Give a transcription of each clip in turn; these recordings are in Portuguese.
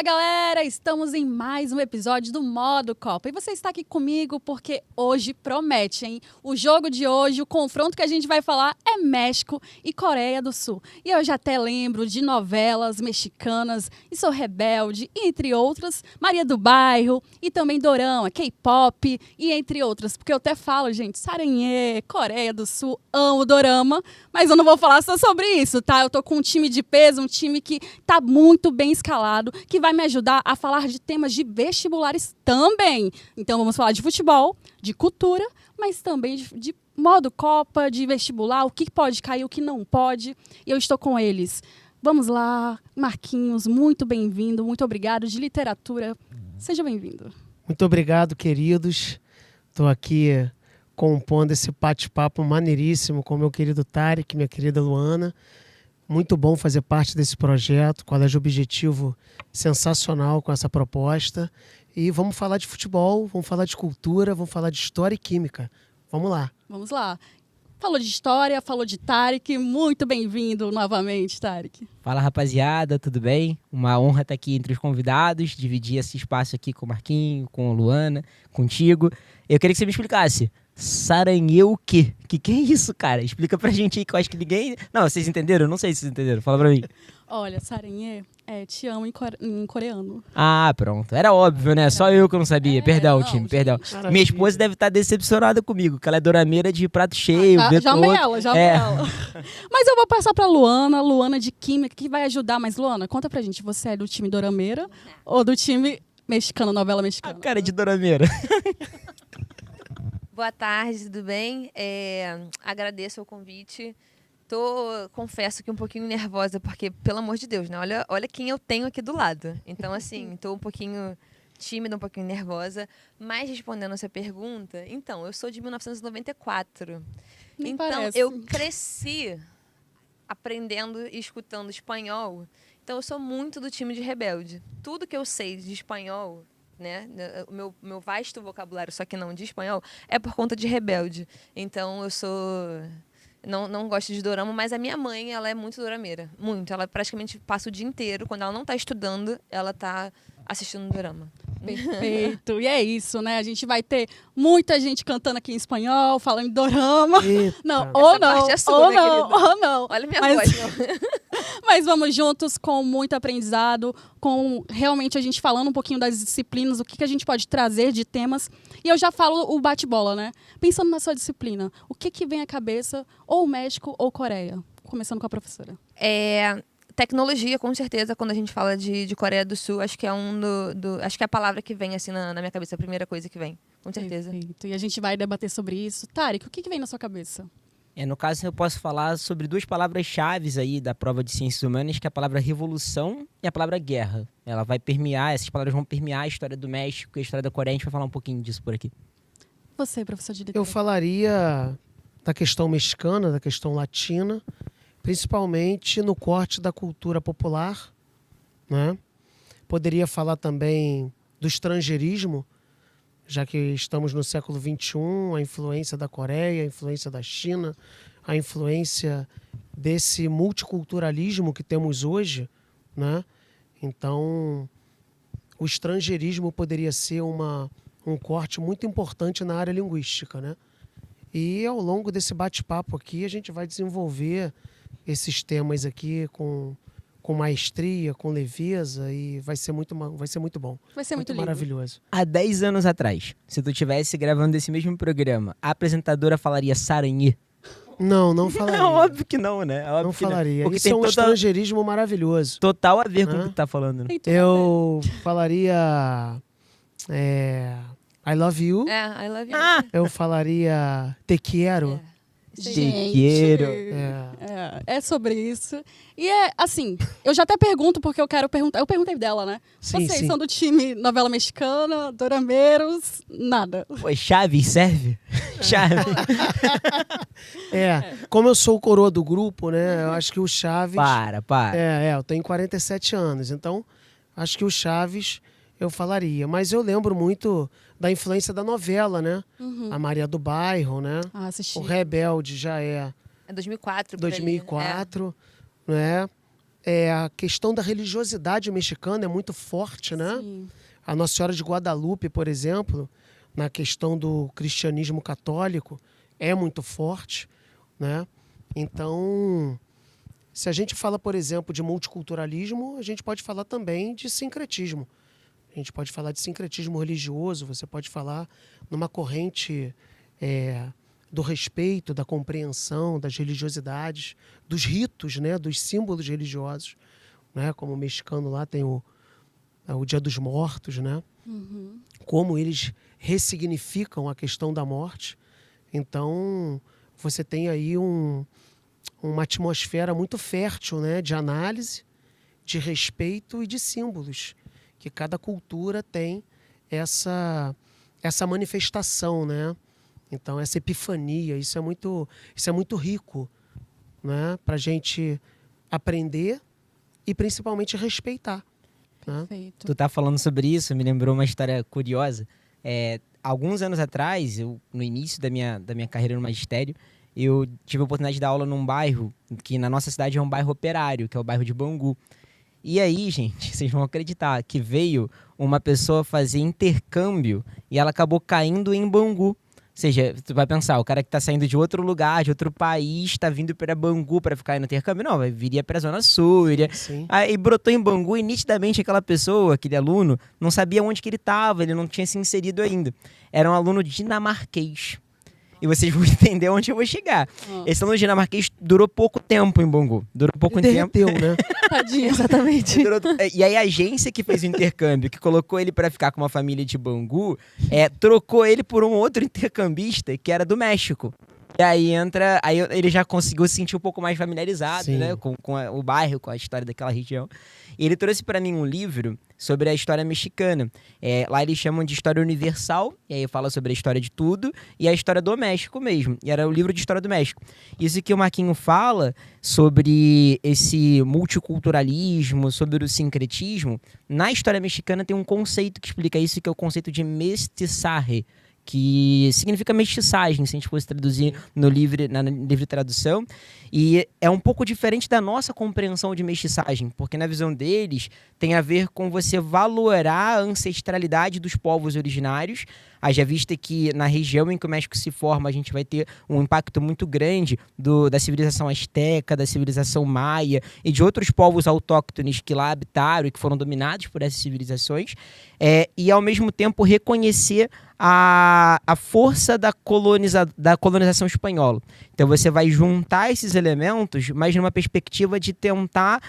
galera! Estamos em mais um episódio do Modo Copa. E você está aqui comigo porque hoje promete, hein? O jogo de hoje, o confronto que a gente vai falar é México e Coreia do Sul. E eu já até lembro de novelas mexicanas, e Sou Rebelde, entre outras, Maria do Bairro, e também dorama, K-pop, e entre outras. Porque eu até falo, gente, Saranhê, Coreia do Sul, amo dorama, mas eu não vou falar só sobre isso, tá? Eu tô com um time de peso, um time que tá muito bem escalado, que vai me ajudar a falar de temas de vestibulares também. Então vamos falar de futebol, de cultura, mas também de modo Copa, de vestibular, o que pode cair, o que não pode. E eu estou com eles. Vamos lá, Marquinhos, muito bem-vindo, muito obrigado, de literatura. Seja bem-vindo. Muito obrigado, queridos. Estou aqui compondo esse bate-papo maneiríssimo com meu querido Tarek, minha querida Luana. Muito bom fazer parte desse projeto, Colégio Objetivo sensacional com essa proposta. E vamos falar de futebol, vamos falar de cultura, vamos falar de história e química. Vamos lá. Vamos lá. Falou de história, falou de Tarek. Muito bem-vindo novamente, Tarek. Fala, rapaziada, tudo bem? Uma honra estar aqui entre os convidados, dividir esse espaço aqui com o Marquinho, com a Luana, contigo. Eu queria que você me explicasse. Saranhê o quê? Que é isso, cara? Explica pra gente aí, que eu acho que ninguém... Não, vocês entenderam? Eu não sei se vocês entenderam. Fala pra mim. Olha, Saranhê é te amo em coreano. Ah, pronto. Era óbvio, né? Só eu que não sabia. Perdão, não, time, gente. perdão. Maravilha. Minha esposa deve estar decepcionada comigo, que ela é dorameira de prato cheio, vê Já todo. ela. Mas eu vou passar pra Luana de Química, que vai ajudar. Mas, Luana, conta pra gente, você é do time dorameira ou do time mexicano, novela A mexicana? cara de dorameira. Boa tarde, tudo bem? Agradeço o convite. Confesso que um pouquinho nervosa, porque, pelo amor de Deus, né? Olha quem eu tenho aqui do lado. Então, assim, tô um pouquinho tímida, um pouquinho nervosa. Mas, respondendo essa pergunta, então, eu sou de 1994. Nem Então, parece. eu cresci aprendendo e escutando espanhol. Então, eu sou muito do time de Rebelde. Tudo que eu sei de espanhol, né, o meu vasto vocabulário, só que não de espanhol, é por conta de Rebelde. Então, eu sou... Não gosto de dorama, mas a minha mãe, ela é muito dorameira. Muito. Ela praticamente passa o dia inteiro, quando ela não está estudando, ela está assistindo dorama. Perfeito. E é isso, né? A gente vai ter muita gente cantando aqui em espanhol, falando em dorama. Eita. Não, ou não, parte é sua, ou né, não, querida? ou não. Olha minha Mas- voz, não. Mas vamos juntos com muito aprendizado, com realmente a gente falando um pouquinho das disciplinas, o que a gente pode trazer de temas. E eu já falo o bate-bola, né? Pensando na sua disciplina, o que vem à cabeça, ou México ou Coreia? Começando com a professora. Tecnologia, com certeza, quando a gente fala de Coreia do Sul, acho que é acho que é a palavra que vem assim na minha cabeça, a primeira coisa que vem, com certeza. Perfeito. E a gente vai debater sobre isso. Tarek, o que vem na sua cabeça? No caso, eu posso falar sobre duas palavras-chave aí da prova de ciências humanas, que é a palavra revolução e a palavra guerra. Ela vai permear, essas palavras vão permear a história do México e a história da Coreia. A gente vai falar um pouquinho disso por aqui. Você, professor de Eu literatura. falaria da questão mexicana, da questão latina, principalmente no corte da cultura popular, né? Poderia falar também do estrangeirismo, já que estamos no século XXI, a influência da Coreia, a influência da China, a influência desse multiculturalismo que temos hoje, né? Então, o estrangeirismo poderia ser um corte muito importante na área linguística, né? E ao longo desse bate-papo aqui, a gente vai desenvolver esses temas aqui com maestria, com leveza, e vai ser muito bom. Vai ser muito lindo. maravilhoso. Há 10 anos atrás, se tu estivesse gravando esse mesmo programa, a apresentadora falaria Saranhê? Não falaria. É óbvio que não, né? É óbvio Não que não. falaria. Porque Isso tem é um toda- estrangeirismo maravilhoso. total a ver com o Hã? que tu tá falando, né? Tem tudo a ver. Eu falaria... I love you. I love you. Eu falaria te quiero. Isso aí. Te quero. É sobre isso. E é assim, eu já até pergunto, porque eu quero perguntar. Eu perguntei dela, né? Sim, Vocês sim. são do time novela mexicana, dorameiros, nada. Pô, Chaves serve? Chaves. Como eu sou o coroa do grupo, né? Eu acho que o Chaves... Para. eu tenho 47 anos, então acho que o Chaves eu falaria. Mas eu lembro muito da influência da novela, né? A Maria do Bairro, né? Ah, assisti. O Rebelde já é É 2004. por ali, né? 2004, né? a questão da religiosidade mexicana é muito forte, né? Sim. A Nossa Senhora de Guadalupe, por exemplo, na questão do cristianismo católico, é muito forte, né? Então, se a gente fala, por exemplo, de multiculturalismo, a gente pode falar também de sincretismo. A gente pode falar de sincretismo religioso, você pode falar numa corrente do respeito, da compreensão, das religiosidades, dos ritos, né? Dos símbolos religiosos, né? Como o mexicano lá tem o Dia dos Mortos, né? Uhum. Como eles ressignificam a questão da morte. Então, você tem aí uma atmosfera muito fértil, né? De análise, de respeito e de símbolos, que cada cultura tem essa manifestação, né? Então, essa epifania, isso é muito rico, né? Para a gente aprender e principalmente respeitar. Né? Perfeito. Tu tá falando sobre isso, me lembrou uma história curiosa. Alguns anos atrás, no início da minha carreira no magistério, eu tive a oportunidade de dar aula num bairro, que na nossa cidade é um bairro operário, que é o bairro de Bangu. E aí, gente, vocês vão acreditar que veio uma pessoa fazer intercâmbio e ela acabou caindo em Bangu. Ou seja, tu vai pensar, o cara que tá saindo de outro lugar, de outro país, tá vindo para Bangu para ficar no intercâmbio. Não, viria para a Zona Sul. Sim. Aí brotou em Bangu e nitidamente aquela pessoa, aquele aluno, não sabia onde que ele estava, ele não tinha se inserido ainda. Era um aluno dinamarquês. E vocês vão entender onde eu vou chegar. Esse aluno dinamarquês durou pouco tempo em Bangu. Durou pouco tempo. Derreteu, né? Tadinho, exatamente. E aí a agência que fez o intercâmbio, que colocou ele para ficar com uma família de Bangu, trocou ele por um outro intercambista que era do México. E aí ele já conseguiu se sentir um pouco mais familiarizado, Sim. né, com o bairro, com a história daquela região. E ele trouxe para mim um livro sobre a história mexicana. Lá eles chamam de História Universal, e aí fala sobre a história de tudo, e a história do México mesmo. E era o livro de História do México. Isso que o Marquinho fala sobre esse multiculturalismo, sobre o sincretismo, na história mexicana tem um conceito que explica isso, que é o conceito de mestiçarre, que significa mestiçagem, se a gente fosse traduzir na livre tradução. E é um pouco diferente da nossa compreensão de mestiçagem, porque na visão deles tem a ver com você valorar a ancestralidade dos povos originários. Haja vista que na região em que o México se forma, a gente vai ter um impacto muito grande da civilização asteca, da civilização maia e de outros povos autóctones que lá habitaram e que foram dominados por essas civilizações. E ao mesmo tempo reconhecer a força da colonização espanhola. Então você vai juntar esses elementos, mas numa perspectiva de tentar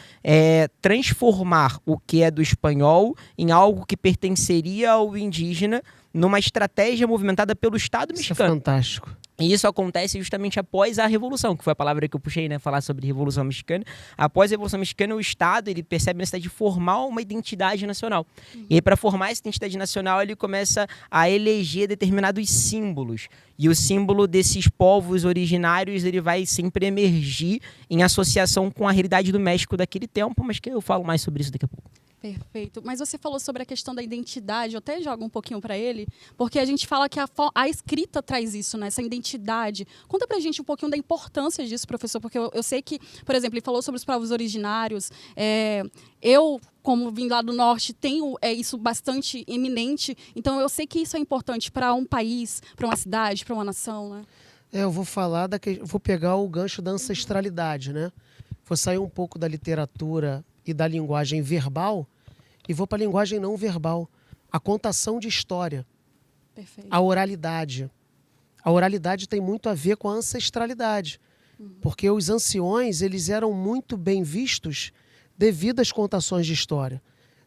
transformar o que é do espanhol em algo que pertenceria ao indígena, numa estratégia movimentada pelo Estado mexicano. Isso é fantástico. E isso acontece justamente após a Revolução, que foi a palavra que eu puxei, né? Falar sobre Revolução Mexicana. Após a Revolução Mexicana, o Estado ele percebe a necessidade de formar uma identidade nacional. E aí, para formar essa identidade nacional, ele começa a eleger determinados símbolos. E o símbolo desses povos originários ele vai sempre emergir em associação com a realidade do México daquele tempo, mas que eu falo mais sobre isso daqui a pouco. Perfeito. Mas você falou sobre a questão da identidade, eu até jogo um pouquinho para ele, porque a gente fala que a escrita traz isso, né? Essa identidade. Conta pra gente um pouquinho da importância disso, professor, porque eu sei que, por exemplo, ele falou sobre os povos originários. Eu, como vim lá do norte, tenho isso bastante eminente, então eu sei que isso é importante para um país, para uma cidade, para uma nação, né? Eu vou falar vou pegar o gancho da ancestralidade, né? Vou sair um pouco da literatura e da linguagem verbal e vou para a linguagem não verbal, a contação de história. Perfeito. A oralidade. A oralidade tem muito a ver com a ancestralidade, porque os anciões eles eram muito bem vistos devido às contações de história,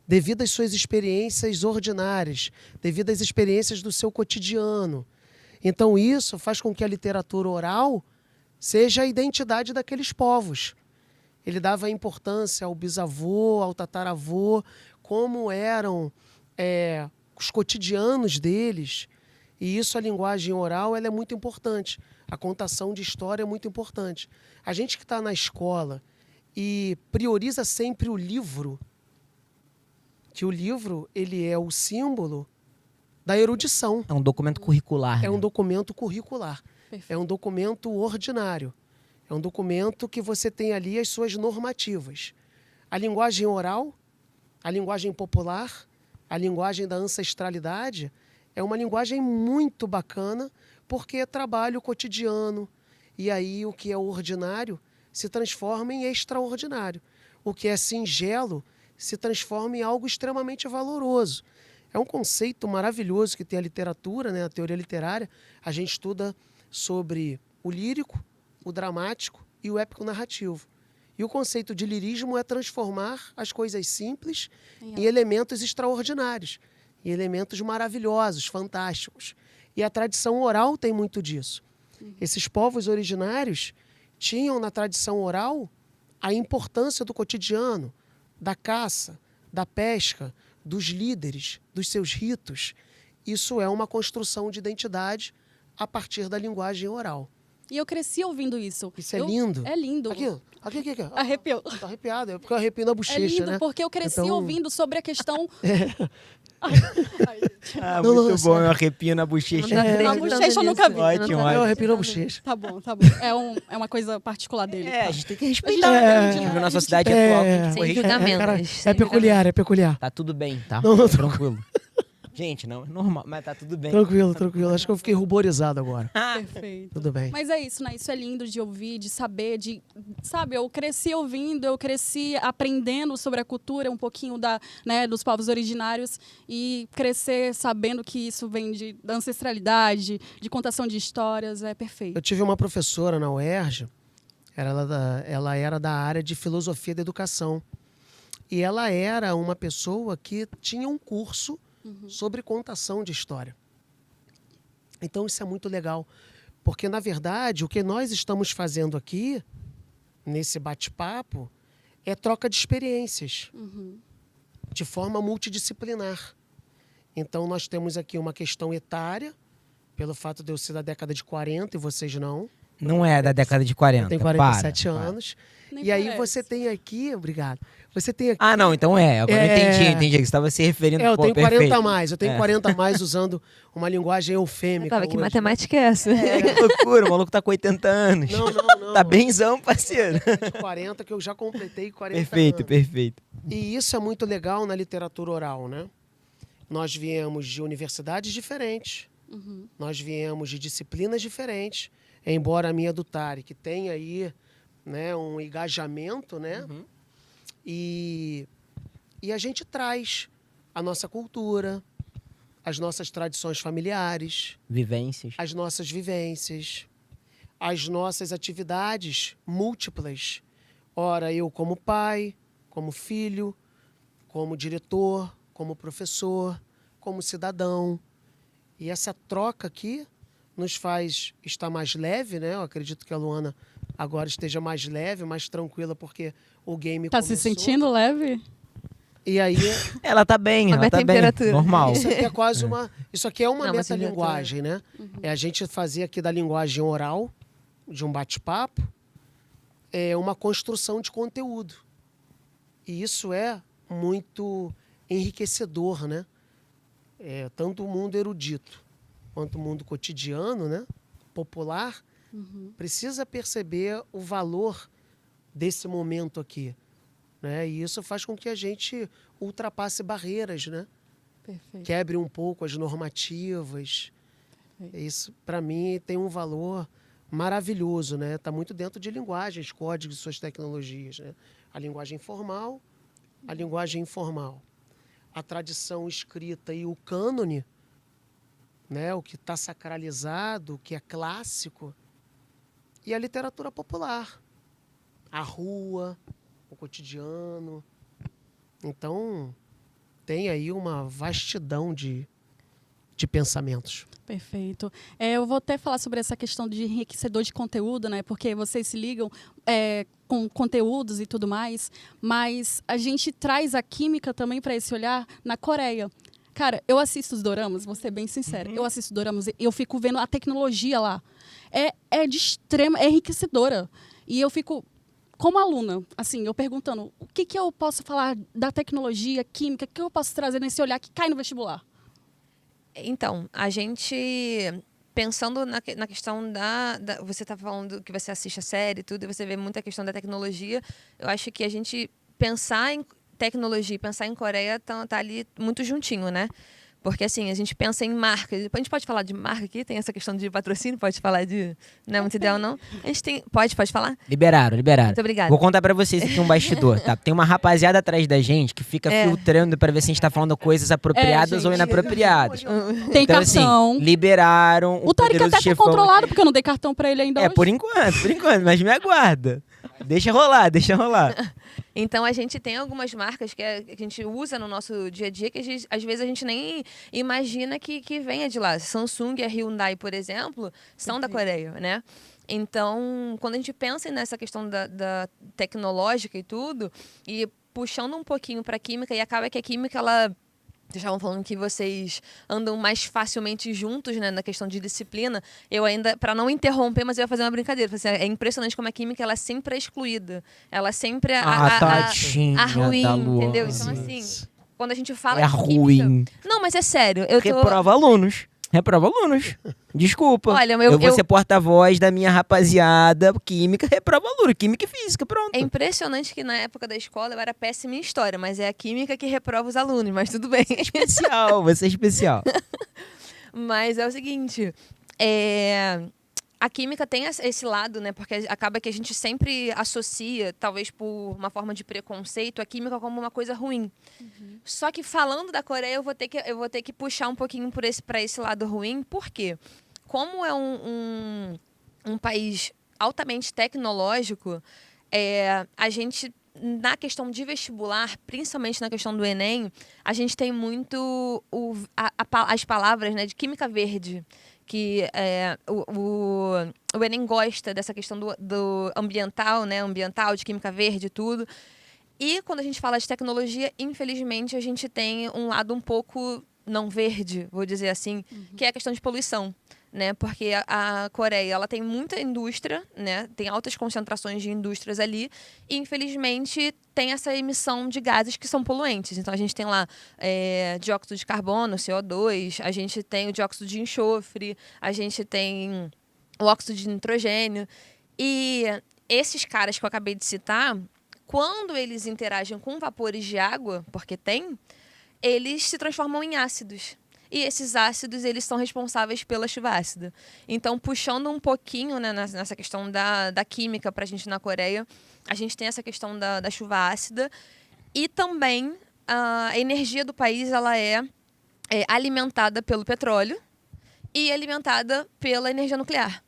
devido às suas experiências ordinárias, devido às experiências do seu cotidiano. Então isso faz com que a literatura oral seja a identidade daqueles povos. Ele dava importância ao bisavô, ao tataravô, como eram os cotidianos deles. E isso, a linguagem oral, ela é muito importante. A contação de história é muito importante. A gente que está na escola e prioriza sempre o livro, que o livro ele é o símbolo da erudição. É um documento curricular. É um documento curricular. Perfeito. É um documento ordinário. É um documento que você tem ali as suas normativas. A linguagem oral, a linguagem popular, a linguagem da ancestralidade é uma linguagem muito bacana porque trabalha o cotidiano. E aí o que é ordinário se transforma em extraordinário. O que é singelo se transforma em algo extremamente valoroso. É um conceito maravilhoso que tem a literatura, né, a teoria literária. A gente estuda sobre o lírico, o dramático e o épico narrativo. E o conceito de lirismo é transformar as coisas simples em elementos extraordinários, em elementos maravilhosos, fantásticos. E a tradição oral tem muito disso. Esses povos originários tinham na tradição oral a importância do cotidiano, da caça, da pesca, dos líderes, dos seus ritos. Isso é uma construção de identidade a partir da linguagem oral. E eu cresci ouvindo isso. Isso é lindo. É lindo. Aqui. Arrepiou. Tá arrepiado, é porque eu arrepio na bochecha, É lindo, né? porque eu cresci Então- ouvindo sobre a questão... Ai, gente. Ah, Não, muito não, bom, sério. eu arrepio na bochecha. Não tá acreditando bochecha eu nunca nisso. vi. Ótimo, Não tá ótimo. Eu arrepio na acreditando bochecha. Tá bom, tá bom. É uma coisa particular dele. É, a tá? gente tem que respeitar. É, né? A gente vive na sociedade atual. é. tem que Sem correr. julgamento. Cara, Sem é peculiar, é peculiar. Tá tudo bem, tá? Não, não, Tranquilo. Gente, não, é normal, mas tá tudo bem. Tranquilo, tranquilo. Acho que eu fiquei ruborizado agora. Perfeito. Tudo bem. Mas é isso, né? Isso é lindo de ouvir, de saber, de... Sabe, eu cresci ouvindo, eu cresci aprendendo sobre a cultura, um pouquinho dos povos originários e crescer sabendo que isso vem da ancestralidade, de contação de histórias, é perfeito. Eu tive uma professora na UERJ, ela era da área de filosofia da educação. E ela era uma pessoa que tinha um curso sobre contação de história. Então isso é muito legal, porque na verdade o que nós estamos fazendo aqui, nesse bate-papo, é troca de experiências, de forma multidisciplinar. Então nós temos aqui uma questão etária, pelo fato de eu ser da década de 40 e vocês não. Não é da década de 40. Eu tenho 47 para. anos. Nem E aí parece. você tem aqui, obrigado, você tem aqui... Ah, não, então é. Agora eu É. entendi. Você estava se referindo. Eu pô, tenho 40 perfeito. a mais, eu tenho É. 40 a mais usando uma linguagem Eu eufêmica tava, que hoje. matemática é essa? É, que loucura, o maluco tá com 80 anos. Não, não. Tá benzão, parceiro. De 40, que eu já completei 40 Perfeito, anos. perfeito. E isso é muito legal na literatura oral, né? Nós viemos de universidades diferentes, nós viemos de disciplinas diferentes, embora a minha do Tarek tenha aí, né, um engajamento, né? E a gente traz a nossa cultura, as nossas tradições familiares, Vivências. as nossas vivências, as nossas atividades múltiplas. Ora, eu como pai, como filho, como diretor, como professor, como cidadão. E essa troca aqui nos faz estar mais leve, né? Eu acredito que a Luana agora esteja mais leve, mais tranquila, porque o game Tá se começou. sentindo leve? E aí, Ela tá bem, Olha ela a tá bem. temperatura. Normal. isso aqui é quase uma... Isso aqui é uma Não, mas metalinguagem, né? É a gente fazer aqui da linguagem oral, de um bate-papo, uma construção de conteúdo. E isso é muito enriquecedor, né? Tanto o mundo erudito quanto o mundo cotidiano, né? Popular, precisa perceber o valor desse momento aqui, né? E isso faz com que a gente ultrapasse barreiras, né? Perfeito. Quebre um pouco as normativas. Isso, para mim, tem um valor maravilhoso, né? Está muito dentro de linguagens, códigos e suas tecnologias, né? A linguagem formal, a linguagem informal. A tradição escrita e o cânone, né? O que está sacralizado, o que é clássico. E a literatura popular. A rua, o cotidiano. Então, tem aí uma vastidão de pensamentos. Perfeito. Eu vou até falar sobre essa questão de enriquecedor de conteúdo, né? Porque vocês se ligam com conteúdos e tudo mais, mas a gente traz a química também para esse olhar na Coreia. Cara, eu assisto os doramas, vou ser bem sincera. Eu assisto doramas e eu fico vendo a tecnologia lá. É de extrema, é enriquecedora. E eu fico, como aluna, assim, eu perguntando, o que eu posso falar da tecnologia, química, o que eu posso trazer nesse olhar que cai no vestibular? Então, a gente, pensando na questão você está falando que você assiste a série e tudo, e você vê muita questão da tecnologia, eu acho que a gente pensar em tecnologia e pensar em Coreia tá ali muito juntinho, né? Porque, assim, a gente pensa em marcas. A gente pode falar de marca aqui? Tem essa questão de patrocínio? Pode falar de... Não é muito ideal, não? A gente tem... Pode falar? Liberaram. Muito obrigada. Vou contar pra vocês aqui um bastidor, tá? Tem uma rapaziada atrás da gente que fica filtrando pra ver se a gente tá falando coisas apropriadas ou inapropriadas. Tem Então, cartão. assim, liberaram O Tarek poderoso até tá chefão controlado, porque eu não dei cartão pra ele ainda aqui. hoje. Por enquanto, mas me aguarda. Deixa rolar. Então, a gente tem algumas marcas que a gente usa no nosso dia a dia que às vezes a gente nem imagina que venha de lá. Samsung e a Hyundai, por exemplo, são da Coreia, né? Então, quando a gente pensa nessa questão da tecnológica e tudo, e puxando um pouquinho para a química, e acaba que a química, ela... Vocês estavam falando que vocês andam mais facilmente juntos, né, na questão de disciplina. Eu ainda, para não interromper, mas eu ia fazer uma brincadeira. É impressionante como a química, ela sempre é excluída. Ela sempre é Tadinha a ruim, da Luana. entendeu? Então, assim, quando a gente fala É de química... ruim. Não, mas é sério. Eu tô... Reprova alunos. Desculpa. Olha, eu vou ser porta-voz da minha rapaziada. Química, reprova aluno. Química e física, pronto. É impressionante que na época da escola eu era péssima em história, mas é a química que reprova os alunos, mas tudo bem. Você é especial. Mas é o seguinte, a química tem esse lado, né? Porque acaba que a gente sempre associa, talvez por uma forma de preconceito, a química como uma coisa ruim. Uhum. Só que falando da Coreia, eu vou ter que puxar um pouquinho para esse lado ruim. Por quê? Como é um país altamente tecnológico, a gente, na questão de vestibular, principalmente na questão do Enem, a gente tem muito as palavras, né, de química verde, que o Enem gosta dessa questão do ambiental, né, de química verde e tudo. E quando a gente fala de tecnologia, infelizmente, a gente tem um lado um pouco não verde, vou dizer assim, que é a questão de poluição. Né, porque a Coreia, ela tem muita indústria, né, tem altas concentrações de indústrias ali, e infelizmente tem essa emissão de gases que são poluentes. Então a gente tem lá dióxido de carbono, CO2, a gente tem o dióxido de enxofre, a gente tem o óxido de nitrogênio. E esses caras que eu acabei de citar, quando eles interagem com vapores de água, porque eles se transformam em ácidos. E esses ácidos, eles são responsáveis pela chuva ácida. Então, puxando um pouquinho, né, nessa questão da química para a gente na Coreia, a gente tem essa questão da chuva ácida. E também a energia do país ela é alimentada pelo petróleo e alimentada pela energia nuclear,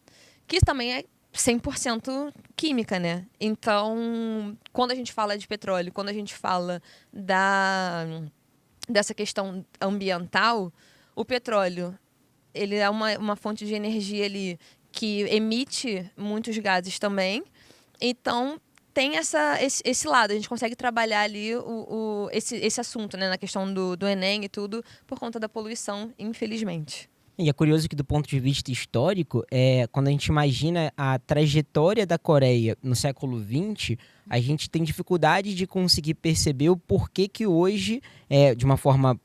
que também é 100% química, né? Então, quando a gente fala de petróleo, quando a gente fala dessa questão ambiental, o petróleo, ele é uma fonte de energia ali que emite muitos gases também. Então, tem esse lado. A gente consegue trabalhar ali esse assunto, né, na questão do Enem e tudo, por conta da poluição, infelizmente. E é curioso que, do ponto de vista histórico, quando a gente imagina a trajetória da Coreia no século XX, a gente tem dificuldade de conseguir perceber o porquê que hoje, de uma forma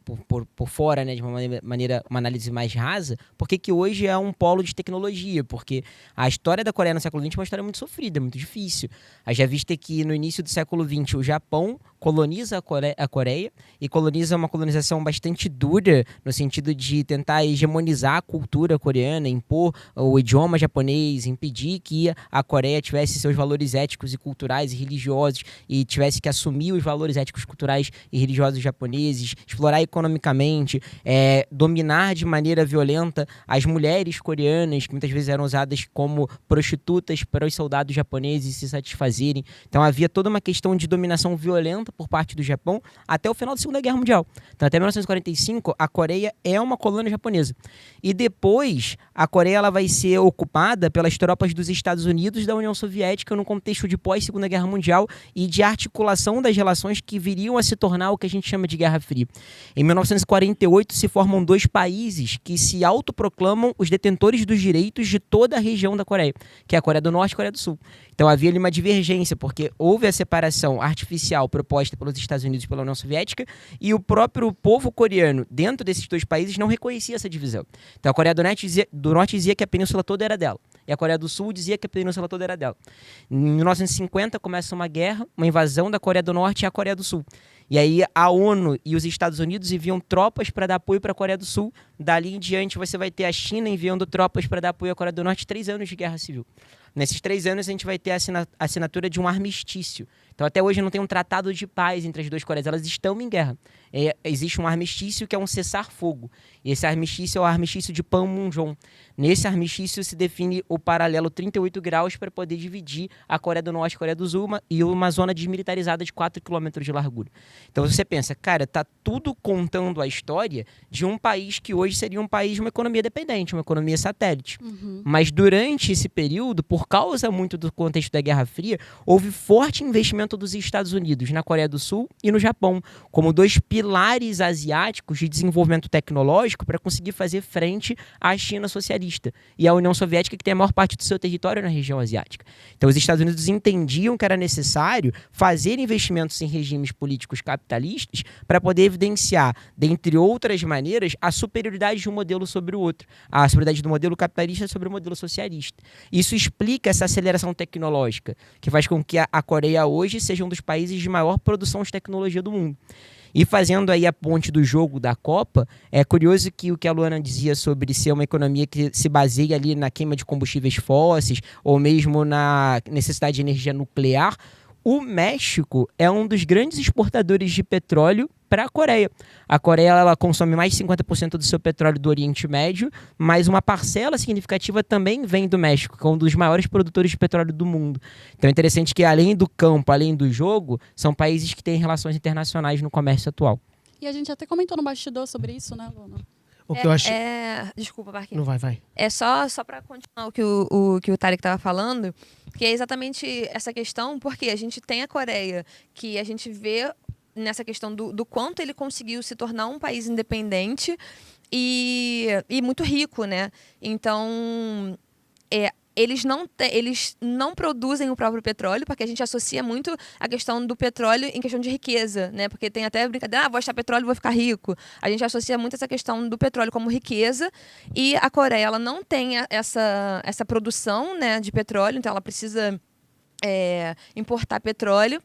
por fora, né, de uma maneira, uma análise mais rasa, porquê que hoje é um polo de tecnologia, porque a história da Coreia no século XX é uma história muito sofrida, muito difícil. Já vista que no início do século XX o Japão coloniza a Coreia e coloniza uma colonização bastante dura, no sentido de tentar hegemonizar a cultura coreana, impor o idioma japonês, impedir que a Coreia tivesse seus valores éticos e culturais e religiosos e tivesse que assumir os valores éticos, culturais e religiosos japoneses, explorar economicamente, dominar de maneira violenta as mulheres coreanas, que muitas vezes eram usadas como prostitutas para os soldados japoneses se satisfazerem. Então havia toda uma questão de dominação violenta por parte do Japão até o final da Segunda Guerra Mundial. Então até 1945 a Coreia é uma colônia japonesa. E depois a Coreia ela vai ser ocupada pelas tropas dos Estados Unidos e da União Soviética no contexto de pós-Segunda Guerra Mundial e de articulação das relações que viriam a se tornar o que a gente chama de Guerra Fria. Em 1948 se formam dois países que se autoproclamam os detentores dos direitos de toda a região da Coreia, que é a Coreia do Norte e a Coreia do Sul. Então havia ali uma divergência, porque houve a separação artificial proposta pelos Estados Unidos e pela União Soviética, e o próprio povo coreano, dentro desses dois países, não reconhecia essa divisão. Então a Coreia do Norte dizia que a península toda era dela, e a Coreia do Sul dizia que a península toda era dela. Em 1950 começa começa uma guerra, uma invasão da Coreia do Norte e a Coreia do Sul. E aí a ONU e os Estados Unidos enviam tropas para dar apoio para a Coreia do Sul. Dali em diante você vai ter a China enviando tropas para dar apoio à Coreia do Norte. 3 anos de guerra civil. Nesses 3 anos a gente vai ter a assinatura de um armistício. Então até hoje não tem um tratado de paz entre as duas Coreias. Elas estão em guerra. Existe um armistício que é um cessar-fogo. E esse armistício é o armistício de Panmunjom. Nesse armistício se define o paralelo 38 graus para poder dividir a Coreia do Norte e a Coreia do Sul e uma zona desmilitarizada de 4 quilômetros de largura. Então você pensa, cara, tá tudo contando a história de um país que hoje seria um país de uma economia dependente, uma economia satélite. Mas durante esse período, por causa muito do contexto da Guerra Fria, houve forte investimento dos Estados Unidos na Coreia do Sul e no Japão, como 2 pilares asiáticos de desenvolvimento tecnológico para conseguir fazer frente à China socialista e à União Soviética, que tem a maior parte do seu território na região asiática. Então os Estados Unidos entendiam que era necessário fazer investimentos em regimes políticos capitalistas para poder evidenciar, dentre outras maneiras, a superioridade de um modelo sobre o outro, a superioridade do modelo capitalista sobre o modelo socialista. Isso explica essa aceleração tecnológica, que faz com que a Coreia hoje seja um dos países de maior produção de tecnologia do mundo. E fazendo aí a ponte do jogo da Copa, é curioso que o que a Luana dizia sobre ser uma economia que se baseia ali na queima de combustíveis fósseis ou mesmo na necessidade de energia nuclear. O México é um dos grandes exportadores de petróleo para a Coreia. A Coreia ela consome mais de 50% do seu petróleo do Oriente Médio, mas uma parcela significativa também vem do México, que é um dos maiores produtores de petróleo do mundo. Então é interessante que, além do campo, além do jogo, são países que têm relações internacionais no comércio atual. E a gente até comentou no bastidor sobre isso, né, Luna? O que eu achei... Desculpa, Marquinhos. Não, vai. É só para continuar o que o Tarek estava falando, que é exatamente essa questão, porque a gente tem a Coreia, que a gente vê nessa questão do quanto ele conseguiu se tornar um país independente e muito rico, né? Então, eles não produzem o próprio petróleo, porque a gente associa muito a questão do petróleo em questão de riqueza, né? Porque tem até a brincadeira, vou achar petróleo e vou ficar rico. A gente associa muito essa questão do petróleo como riqueza, e a Coreia ela não tem essa produção, né, de petróleo, então ela precisa importar petróleo.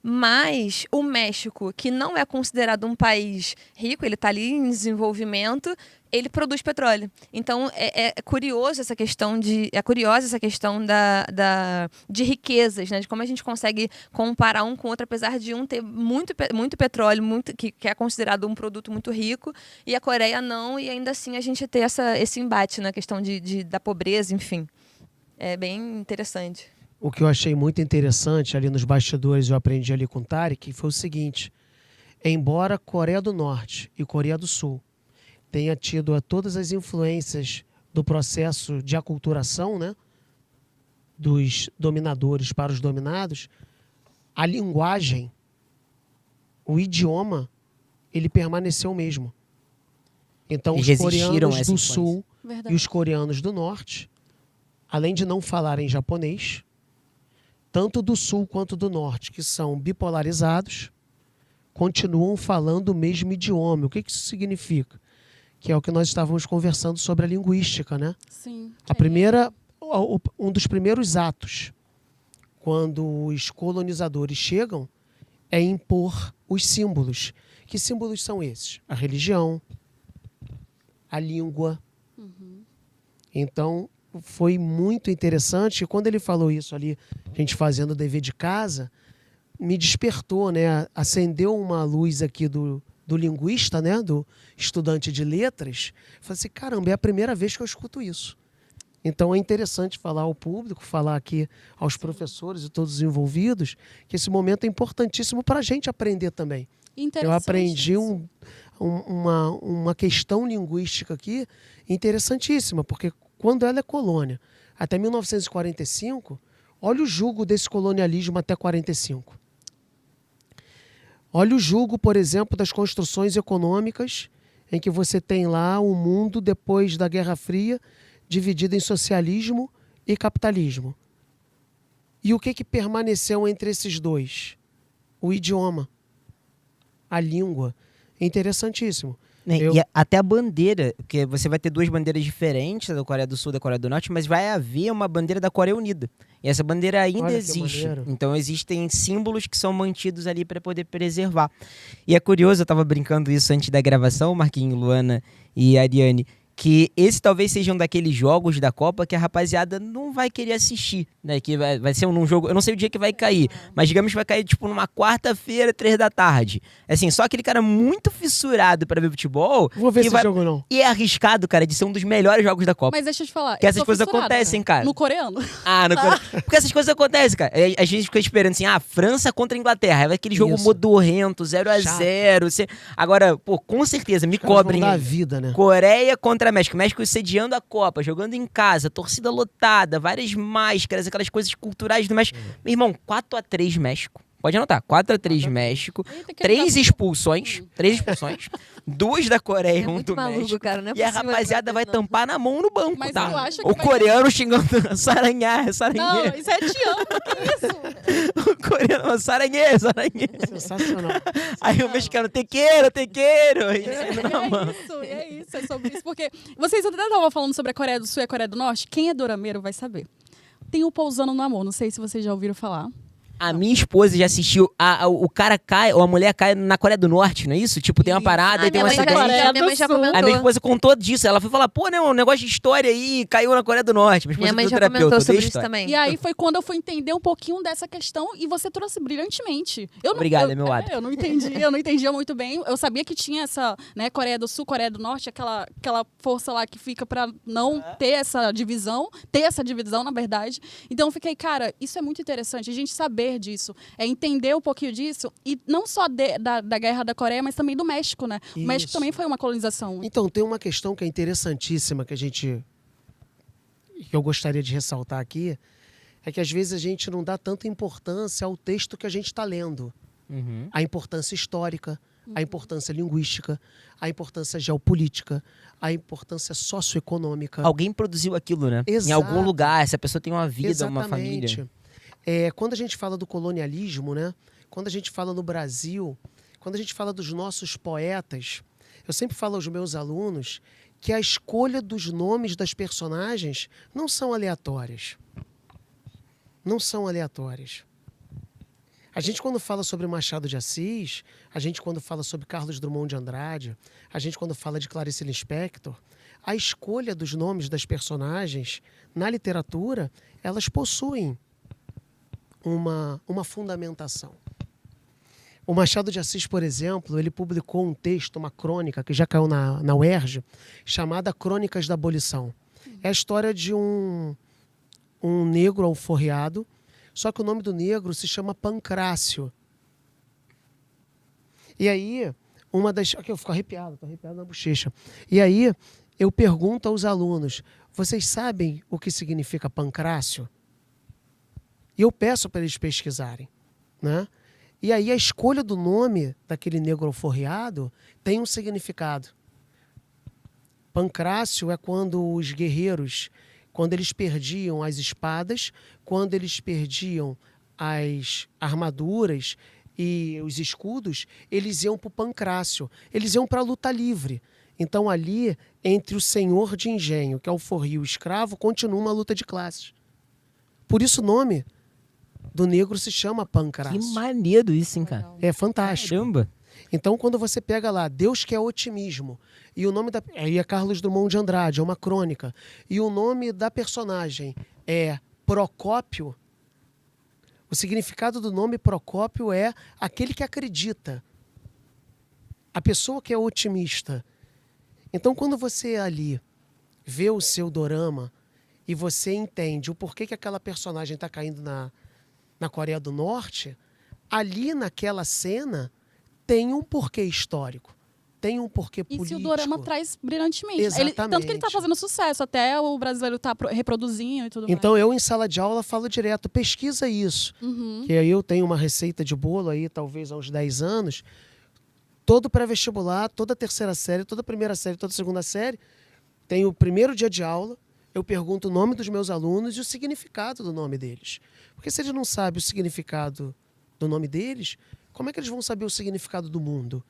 Mas o México, que não é considerado um país rico, ele está ali em desenvolvimento, ele produz petróleo. Então é curiosa essa questão de riquezas, né? De como a gente consegue comparar um com o outro, apesar de um ter muito petróleo, que é considerado um produto muito rico, e a Coreia não, e ainda assim a gente ter esse embate na questão da pobreza, enfim. É bem interessante. O que eu achei muito interessante ali nos bastidores, eu aprendi ali com o Tarek, foi o seguinte: embora Coreia do Norte e Coreia do Sul tenha tido todas as influências do processo de aculturação, né, dos dominadores para os dominados, a linguagem, o idioma, ele permaneceu o mesmo. Então, os coreanos do Sul e os coreanos do Norte, além de não falarem japonês, tanto do Sul quanto do Norte, que são bipolarizados, continuam falando o mesmo idioma. O que isso significa? Que é o que nós estávamos conversando sobre a linguística, né? Sim. Um dos primeiros atos, quando os colonizadores chegam, é impor os símbolos. Que símbolos são esses? A religião, a língua. Então, foi muito interessante. E quando ele falou isso ali, a gente fazendo o dever de casa, me despertou, né? Acendeu uma luz aqui do linguista, né? Do estudante de letras. Falei assim, caramba, é a primeira vez que eu escuto isso. Então é interessante falar ao público, falar aqui aos professores e todos os envolvidos, que esse momento é importantíssimo para a gente aprender também. Eu aprendi uma questão linguística aqui interessantíssima, porque quando ela é colônia, até 1945, olha o jugo desse colonialismo até 45. Olha o jugo, por exemplo, das construções econômicas, em que você tem lá o mundo depois da Guerra Fria, dividido em socialismo e capitalismo. E o que permaneceu entre esses dois? O idioma, a língua. É interessantíssimo. E até a bandeira, porque você vai ter duas bandeiras diferentes, da Coreia do Sul e da Coreia do Norte, mas vai haver uma bandeira da Coreia Unida. E essa bandeira ainda Olha que existe. maneiro. Então existem símbolos que são mantidos ali para poder preservar. E é curioso, eu tava brincando isso antes da gravação, Marquinhos, Luana e Ariane, que esse talvez seja um daqueles jogos da Copa que a rapaziada não vai querer assistir, né? Que vai ser um jogo, eu não sei o dia que vai cair, mas digamos que vai cair tipo numa quarta-feira, 3 da tarde. Assim, só aquele cara muito fissurado pra ver futebol. Vou ver que esse jogo, não. E é arriscado, cara, de ser um dos melhores jogos da Copa. Mas deixa eu te falar. Que eu essas sou coisas fissurada, acontecem, cara. No coreano. Porque essas coisas acontecem, cara. A gente fica esperando assim, França contra a Inglaterra. É aquele jogo Isso. modorrento, 0-0. Agora, pô, com certeza, me Os caras vão cobrem. dar a vida, né? Coreia contra México. México sediando a Copa, jogando em casa, torcida lotada, várias máscaras, aquelas coisas culturais do México. Meu irmão, 4-3 México. Pode anotar, 4-3 México, Eita, que 3 legal. expulsões, 2 da Coreia, É 1 muito do maluco, México. cara. Não é E a possível rapaziada que vai não. tampar na mão no banco, Mas tá? eu acho que O vai- coreano xingando saranhar, Não, saranhê. isso é te amo, que isso? O coreano, saranhê, saranhê. Sensacional. Aí o mexicano, tequeiro. É isso, é sobre isso. Porque vocês até estavam falando sobre a Coreia do Sul e a Coreia do Norte. Quem é dorameiro vai saber. Tem o Pousando no Amor, não sei se vocês já ouviram falar. A minha esposa já assistiu, o cara cai, ou a mulher cai na Coreia do Norte, não é isso? Tipo, tem uma parada Ah, e tem um minha mãe acidente. Coreia minha mãe já do Sul. comentou. A minha esposa contou disso. Ela foi falar, pô, né, um negócio de história aí, caiu na Coreia do Norte. Minha Minha esposa mãe é já fisioterapeuta, comentou odeia sobre isso história. também. E aí foi quando eu fui entender um pouquinho dessa questão e você trouxe brilhantemente. Obrigado, é meu hábito. Eu não entendia muito bem. Eu sabia que tinha essa, né, Coreia do Sul, Coreia do Norte, aquela força lá que fica pra não ter essa divisão, na verdade. Então eu fiquei, cara, isso é muito interessante, a gente saber disso, entender um pouquinho disso, e não só da guerra da Coreia, mas também do México, né? O México Isso. também foi uma colonização. Então, tem uma questão que é interessantíssima que eu gostaria de ressaltar aqui, é que às vezes a gente não dá tanta importância ao texto que a gente está lendo. Uhum. A importância histórica, a importância linguística, a importância geopolítica, a importância socioeconômica. Alguém produziu aquilo, né? Em Exato. algum lugar, essa pessoa tem uma vida, uma família. Exatamente. Quando a gente fala do colonialismo, né? Quando a gente fala no Brasil, quando a gente fala dos nossos poetas, eu sempre falo aos meus alunos que a escolha dos nomes das personagens não são aleatórias. Não são aleatórias. A gente, quando fala sobre Machado de Assis, a gente, quando fala sobre Carlos Drummond de Andrade, a gente, quando fala de Clarice Lispector, a escolha dos nomes das personagens na literatura, elas possuem uma fundamentação. O Machado de Assis, por exemplo, ele publicou um texto, uma crônica, que já caiu na UERJ, chamada Crônicas da Abolição. É a história de um negro alforriado, só que o nome do negro se chama Pancrácio. E aí, aqui eu fico arrepiado, estou arrepiado na bochecha. E aí, eu pergunto aos alunos, vocês sabem o que significa Pancrácio? E eu peço para eles pesquisarem, né? E aí a escolha do nome daquele negro alforriado tem um significado. Pancrácio é quando os guerreiros, quando eles perdiam as espadas, quando eles perdiam as armaduras e os escudos, eles iam para o pancrácio, eles iam para a luta livre. Então ali, entre o senhor de engenho, que é o alforria, e o escravo, continua uma luta de classes. Por isso o nome do negro se chama Pancrácio. Que maneiro isso, hein, cara? É fantástico. Caramba. Então, quando você pega lá, Deus que é otimismo, e o nome aí é Carlos Drummond de Andrade, é uma crônica, e o nome da personagem é Procópio, o significado do nome Procópio é aquele que acredita, a pessoa que é otimista. Então, quando você ali vê o seu dorama e você entende o porquê que aquela personagem está caindo na Coreia do Norte, ali naquela cena tem um porquê histórico, tem um porquê político. Isso o dorama traz brilhantemente. Exatamente. Tanto que ele está fazendo sucesso, até o brasileiro está reproduzindo e tudo Então eu, em sala de aula, falo direto, pesquisa isso. mais. Que aí eu tenho uma receita de bolo aí, talvez há uns 10 anos, todo pré-vestibular, toda terceira série, toda primeira série, toda segunda série, tem o primeiro dia de aula, eu pergunto o nome dos meus alunos e o significado do nome deles. Porque se eles não sabem o significado do nome deles, como é que eles vão saber o significado do mundo?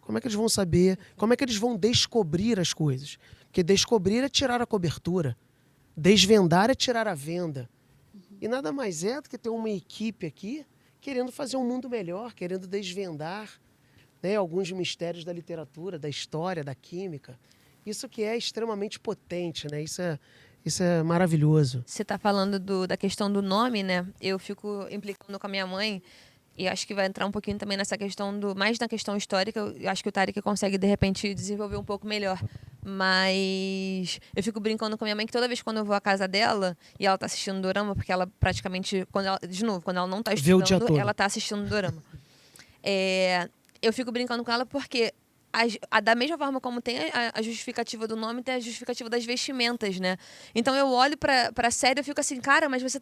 Como é que eles vão saber? Como é que eles vão descobrir as coisas? Porque descobrir é tirar a cobertura. Desvendar é tirar a venda. E nada mais é do que ter uma equipe aqui querendo fazer um mundo melhor, querendo desvendar, né, alguns mistérios da literatura, da história, da química. Isso que é extremamente potente, né? Isso é maravilhoso. Você está falando da questão do nome, né? Eu fico implicando com a minha mãe e acho que vai entrar um pouquinho também nessa questão mais na questão histórica. Eu acho que o Tarek consegue, de repente, desenvolver um pouco melhor. Mas eu fico brincando com a minha mãe que toda vez quando eu vou à casa dela e ela tá assistindo dorama, porque ela praticamente, quando ela não tá estudando, ela tá assistindo dorama. Eu fico brincando com ela porque da mesma forma como tem a justificativa do nome, tem a justificativa das vestimentas, né? Então eu olho pra série e fico assim, cara, mas você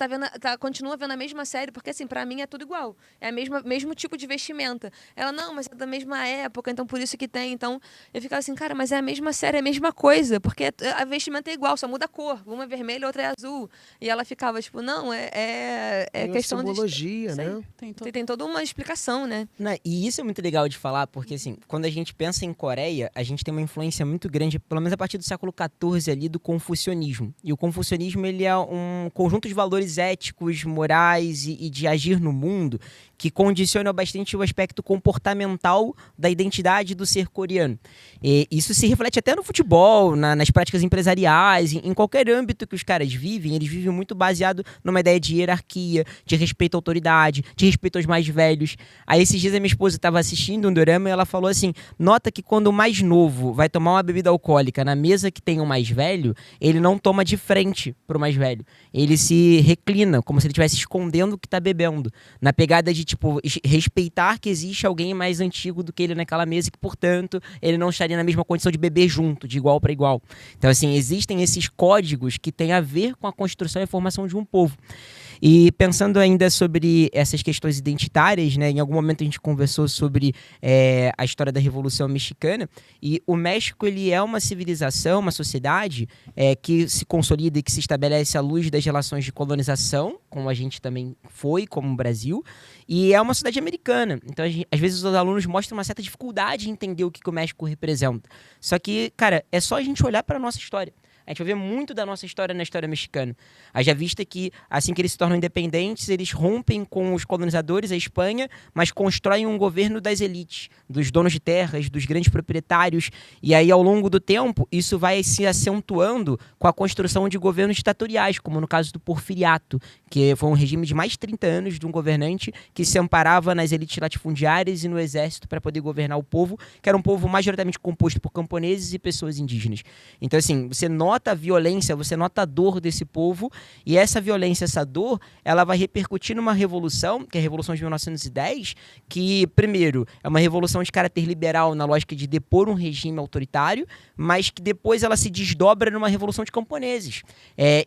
continua vendo a mesma série, porque assim, pra mim é tudo igual. É mesmo tipo de vestimenta. Ela, não, mas é da mesma época, então por isso que tem. Então eu ficava assim, cara, mas é a mesma série, é a mesma coisa, porque a vestimenta é igual, só muda a cor. Uma é vermelha, outra é azul. E ela ficava, tipo, não, é questão de simbologia, né? Tem toda uma explicação, né? Não, e isso é muito legal de falar, porque assim, quando a gente pensa em Coreia, a gente tem uma influência muito grande, pelo menos a partir do século XIV ali, do confucionismo. E o confucionismo, ele é um conjunto de valores éticos, morais e de agir no mundo que condiciona bastante o aspecto comportamental da identidade do ser coreano. E isso se reflete até no futebol, nas práticas empresariais, em qualquer âmbito que os caras vivem, eles vivem muito baseado numa ideia de hierarquia, de respeito à autoridade, de respeito aos mais velhos. Aí esses dias a minha esposa estava assistindo um dorama e ela falou assim, nota que quando o mais novo vai tomar uma bebida alcoólica na mesa que tem o mais velho, ele não toma de frente pro mais velho. Ele se reclina, como se ele estivesse escondendo o que está bebendo. Na pegada de, tipo, respeitar que existe alguém mais antigo do que ele naquela mesa e que, portanto, ele não estaria na mesma condição de beber junto, de igual para igual. Então, assim, existem esses códigos que têm a ver com a construção e a formação de um povo. E pensando ainda sobre essas questões identitárias, né, em algum momento a gente conversou sobre a história da Revolução Mexicana, e o México, ele é uma civilização, uma sociedade que se consolida e que se estabelece à luz das relações de colonização, como a gente também foi, como o Brasil, e é uma sociedade americana. Então, às vezes os alunos mostram uma certa dificuldade em entender o que o México representa. Só que, cara, é só a gente olhar para a nossa história. A gente vai ver muito da nossa história na história mexicana. Haja vista que, assim que eles se tornam independentes, eles rompem com os colonizadores, a Espanha, mas constroem um governo das elites, dos donos de terras, dos grandes proprietários. E aí, ao longo do tempo, isso vai se acentuando com a construção de governos ditatoriais, como no caso do Porfiriato, que foi um regime de mais de 30 anos de um governante que se amparava nas elites latifundiárias e no exército para poder governar o povo, que era um povo majoritariamente composto por camponeses e pessoas indígenas. Então, assim, você nota a violência, você nota a dor desse povo, e essa violência, essa dor, ela vai repercutir numa revolução, que é a Revolução de 1910, que, primeiro, é uma revolução de caráter liberal na lógica de depor um regime autoritário, mas que depois ela se desdobra numa revolução de camponeses.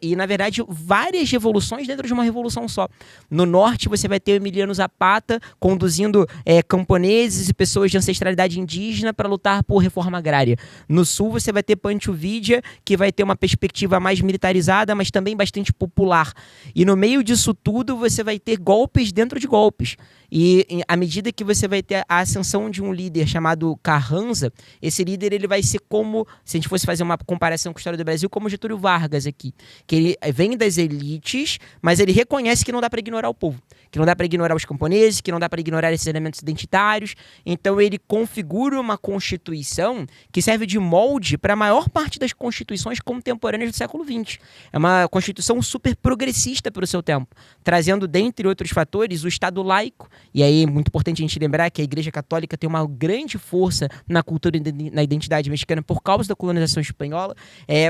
E, na verdade, várias revoluções dentro de uma revolução só. No norte, você vai ter o Emiliano Zapata conduzindo camponeses e pessoas de ancestralidade indígena para lutar por reforma agrária. No sul, você vai ter Pancho Villa, que vai ter uma perspectiva mais militarizada, mas também bastante popular. E no meio disso tudo, você vai ter golpes dentro de golpes. E à medida que você vai ter a ascensão de um líder chamado Carranza, esse líder ele vai ser como, se a gente fosse fazer uma comparação com a história do Brasil, como Getúlio Vargas aqui. Que ele vem das elites, mas ele reconhece que não dá para ignorar o povo. Que não dá para ignorar os camponeses, que não dá para ignorar esses elementos identitários. Então ele configura uma constituição que serve de molde para a maior parte das constituições contemporâneas do século XX. É uma constituição super progressista para o seu tempo, trazendo, dentre outros fatores, o Estado laico. E aí é muito importante a gente lembrar que a Igreja Católica tem uma grande força na cultura e na identidade mexicana por causa da colonização espanhola.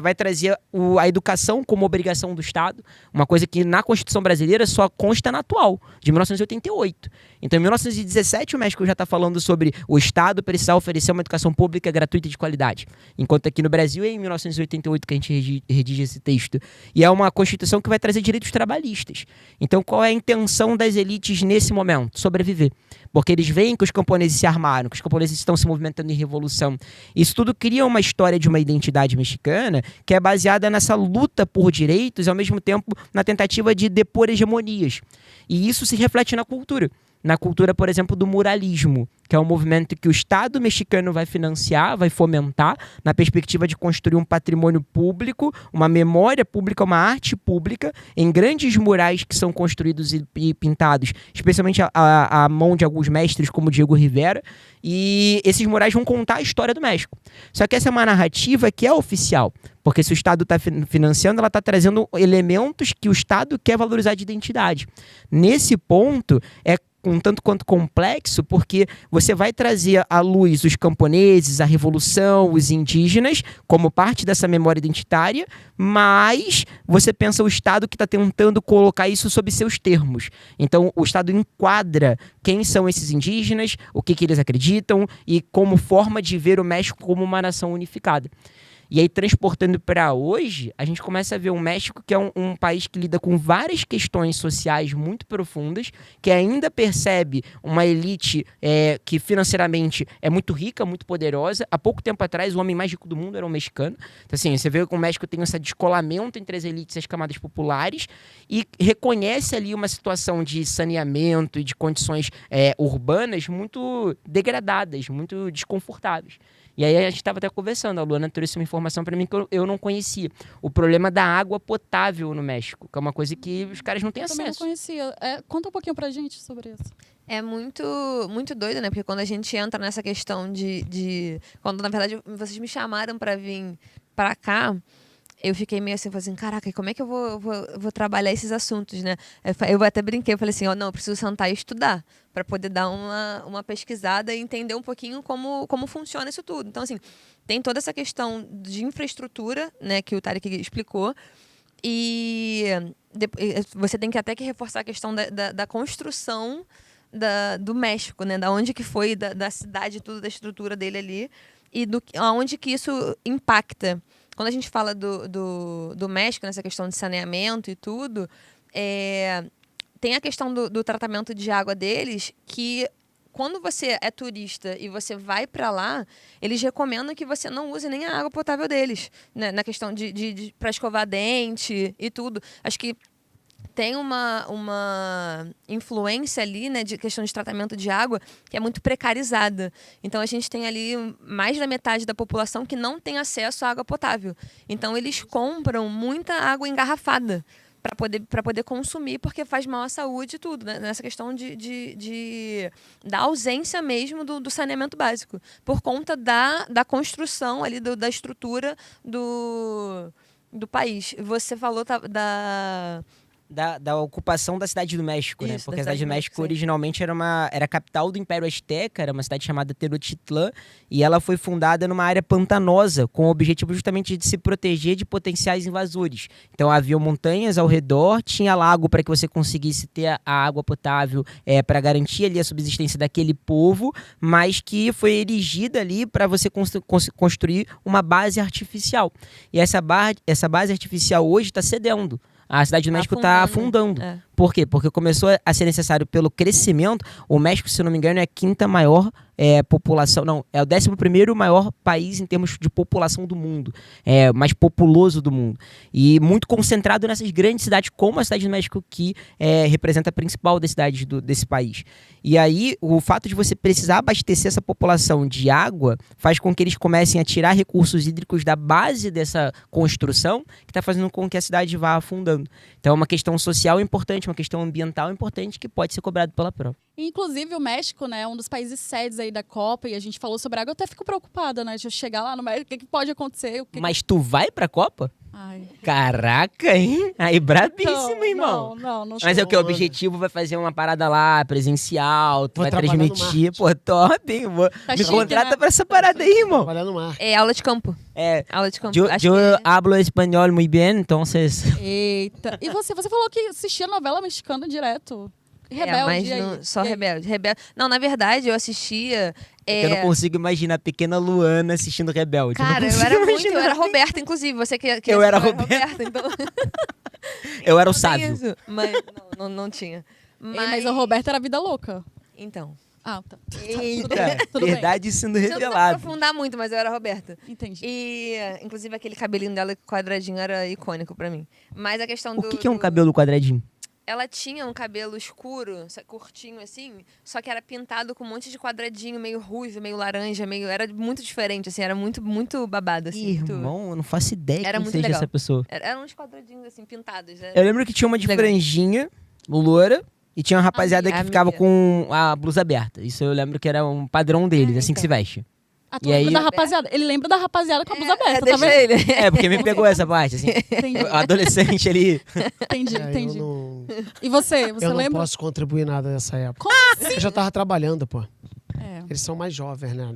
Vai trazer a educação como obrigação do Estado, uma coisa que na Constituição brasileira só consta na atual, de 1988. Então, em 1917, o México já está falando sobre o Estado precisar oferecer uma educação pública gratuita e de qualidade. Enquanto aqui no Brasil é em 1988 que a gente redige esse texto. E é uma Constituição que vai trazer direitos trabalhistas. Então, qual é a intenção das elites nesse momento? Sobreviver. Porque eles veem que os camponeses se armaram, que os camponeses estão se movimentando em revolução. Isso tudo cria uma história de uma identidade mexicana que é baseada nessa luta por direitos e, ao mesmo tempo, na tentativa de depor hegemonias. E isso se reflete na cultura. na cultura, por exemplo, do muralismo, que é um movimento que o Estado mexicano vai financiar, vai fomentar, na perspectiva de construir um patrimônio público, uma memória pública, uma arte pública, em grandes murais que são construídos e pintados, especialmente a mão de alguns mestres como Diego Rivera, e esses murais vão contar a história do México. Só que essa é uma narrativa que é oficial, porque se o Estado está financiando, ela está trazendo elementos que o Estado quer valorizar de identidade. Nesse ponto, é um tanto quanto complexo, porque você vai trazer à luz os camponeses, a revolução, os indígenas, como parte dessa memória identitária, mas você pensa o Estado que está tentando colocar isso sob seus termos. Então, o Estado enquadra quem são esses indígenas, o que eles acreditam e como forma de ver o México como uma nação unificada. E aí, transportando para hoje, a gente começa a ver o México, que é um país que lida com várias questões sociais muito profundas, que ainda percebe uma elite que financeiramente é muito rica, muito poderosa. Há pouco tempo atrás, o homem mais rico do mundo era um mexicano. Então, assim, você vê que o México tem esse descolamento entre as elites e as camadas populares e reconhece ali uma situação de saneamento e de condições urbanas muito degradadas, muito desconfortáveis. E aí a gente estava até conversando, a Luana trouxe uma informação para mim que eu não conhecia. O problema da água potável no México, que é uma coisa que os caras não têm acesso. Eu também não conhecia. Conta um pouquinho pra gente sobre isso. É muito, muito doido, né? Porque quando a gente entra nessa questão quando, na verdade, vocês me chamaram para vir para cá, eu fiquei meio assim, falei assim, caraca, como é que eu vou trabalhar esses assuntos, né? Eu até brinquei, eu falei assim, não, eu preciso sentar e estudar para poder dar uma pesquisada e entender um pouquinho como funciona isso tudo. Então, assim, tem toda essa questão de infraestrutura, né, que o Tarek explicou, e você tem que até reforçar a questão da construção do México, né, da onde que foi, da cidade, tudo, da estrutura dele ali, e aonde que isso impacta. Quando a gente fala do México, nessa questão de saneamento e tudo, tem a questão do tratamento de água deles, que quando você é turista e você vai para lá, eles recomendam que você não use nem a água potável deles, né? Na questão para escovar dente e tudo. Acho que tem uma influência ali, né, de questão de tratamento de água que é muito precarizada. Então, a gente tem ali mais da metade da população que não tem acesso à água potável. Então, eles compram muita água engarrafada para poder consumir, porque faz mal à saúde e tudo, né? Nessa questão da ausência mesmo do saneamento básico, por conta da construção ali, da estrutura do país. Você falou Da ocupação da Cidade do México, né? Isso, Porque a Cidade do México originalmente era a capital do Império Azteca, era uma cidade chamada Tenochtitlán, e ela foi fundada numa área pantanosa, com o objetivo justamente de se proteger de potenciais invasores. Então havia montanhas ao redor, tinha lago para que você conseguisse ter a água potável para garantir ali a subsistência daquele povo, mas que foi erigida ali para você construir uma base artificial. E essa base artificial hoje está cedendo. A Cidade do México está afundando. Por quê? Porque começou a ser necessário pelo crescimento. O México, se eu não me engano, é a quinta maior população. Não, é o 11º maior país em termos de população do mundo. É o mais populoso do mundo. E muito concentrado nessas grandes cidades, como a Cidade do México, que representa a principal das cidades desse país. E aí, o fato de você precisar abastecer essa população de água faz com que eles comecem a tirar recursos hídricos da base dessa construção, que está fazendo com que a cidade vá afundando. Então, é uma questão social importante, uma questão ambiental importante que pode ser cobrado pela prova. Inclusive, o México, né, é um dos países sedes aí da Copa, e a gente falou sobre água, eu até fico preocupada, né, de eu chegar lá no México, o que pode acontecer? Mas tu vai pra Copa? Ai. Caraca, hein? Aí, brabíssimo, irmão. Não. Mas é o que? O objetivo vai fazer uma parada lá, presencial, tu vai transmitir. Pô, top, hein? Me contrata, né, pra essa parada aí, irmão. Trabalhar no mar. É aula de campo. Aula de campo. Eu hablo espanhol muito bem, então vocês... Eita. E você falou que assistia novela mexicana direto. Rebelde. Mas só Rebelde. Não, na verdade, eu assistia... Eu não consigo imaginar a pequena Luana assistindo Rebelde. Cara, eu era Roberta, inclusive. Você que eu era Roberta, então... Eu era o sábio. Mas não tinha. Mas a Roberta era vida louca. Então. Ah, tá. Eita, tudo verdade bem. Sendo Não revelado. Não aprofundar muito, mas eu era Roberta. Entendi. E, inclusive, aquele cabelinho dela quadradinho era icônico pra mim. Mas a questão O que é um cabelo quadradinho? ela tinha um cabelo escuro, curtinho assim, só que era pintado com um monte de quadradinho, meio ruivo, meio laranja, era muito diferente, assim, era muito, muito babado, assim. Irmão, eu não faço ideia Era quem muito seja legal. essa pessoa. Eram uns quadradinhos, assim, pintados, né? Eu lembro que tinha uma de Legal. franjinha, loura, e tinha uma rapaziada que Amiga. ficava com a blusa aberta. Isso eu lembro que era um padrão deles, assim que se veste. Ah, tu E lembra aí- da rapaziada? Ele lembra da rapaziada com a blusa aberta, tá deixa vendo? ele. É, porque me pegou essa parte, assim. Entendi, O adolescente ali. entendi, É, entendi. eu E você não lembra? posso contribuir nada nessa época. Como assim? Eu já tava trabalhando, pô. É. Eles são mais jovens, né?